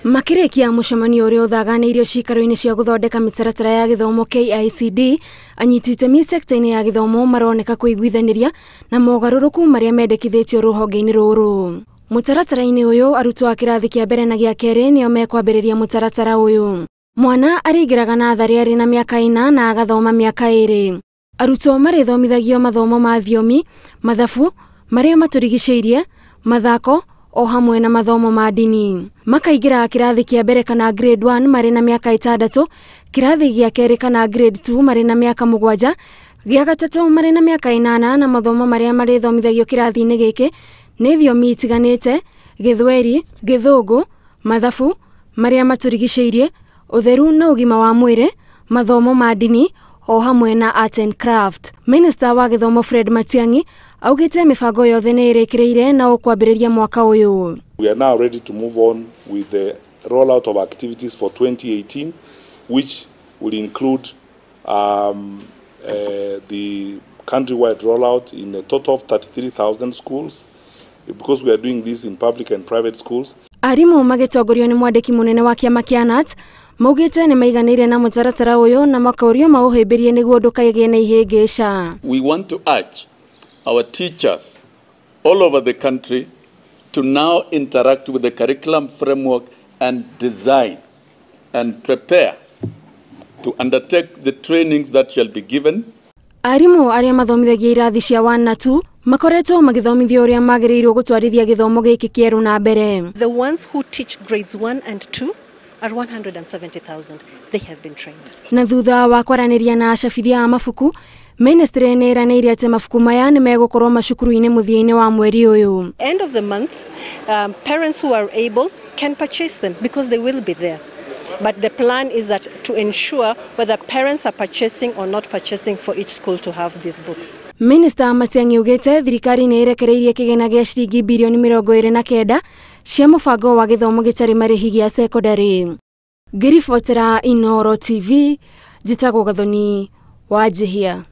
Makirikia mucemanio uria uthaganiirio cikaro-ini cia guthondeka mitaratara ya githomo KICD, anyiti itemi sekta-ini ya githomo maroneka kuiguithaniria na mogaruruku maria mendekithitio ruhonge-ini ruru. Mutaratara-ini uyu arutwo a kirathi kia mbere na gia keri nio mekwambiriria mutaratara uyu. Mwana aringiraga nathari ari na miaka 4 na agathoma miaka 2. Arutwo marithomithagio mathomo ma thiomi, mathabu, maria maturigiceirie, mathako o hamwe na mathomo ma dini. Makaigira kirathi kia mbere kana grade 1 mari na miaka 6, kirathi gia keri kana grade 2 mari na miaka 7, gia gatatu mari na miaka 8 na mathomo maria marithomithagio kirathi-ini giki ni thiomi itiganite, githweri, githungu, mathabu, maria maturigiceirie, utheru na ugima wa mwiri, mathomo ma dini o hamwe na art and craft. Minister wa githomo Fred Matiang'i augite mibango yothe ni irekireire na ukwambiriria mwaka uyu. We are now ready to move on with the rollout of activities for 2018, which will include the countrywide rollout in a total of 33,000 schools, because we are doing this in public and private schools. Arimu magitongorio ni mwandiki munene wa kiama kia NAT maugite ni maiganire na mutaratara uyu na mwaka urio mauhimbirie niguo ndukagie na ihingica. We want to urge our teachers all over the country to now interact with the curriculum framework and design and prepare to undertake the trainings that shall be given. Arimu aria mathomithagia irathi cia 1 na 2 makoretwo magithomithio uria magiriirwo gutwarithia githomo giki kieru na mbere. The ones who teach grades 1 and 2 are 170,000. They have been trained. Na thutha wa kwaraniria na acabithia a mabuku, ministry ni iraneirie ati mabuku maya ni megukorwo macukuru-ini muthia-ini wa mweri uyu. End of the month, parents who are able can purchase them because they will be there. But the plan is that to ensure whether parents are purchasing or not purchasing for each school to have these books. Minister Matiang'i ugite thirikari ni irekereirie kigina gia ciringi bilioni 29 cia mubango wa githomo gitari marihi gia secondary. Ngiribotera Inooro TV, njitagwo Gathoni wa Jihia.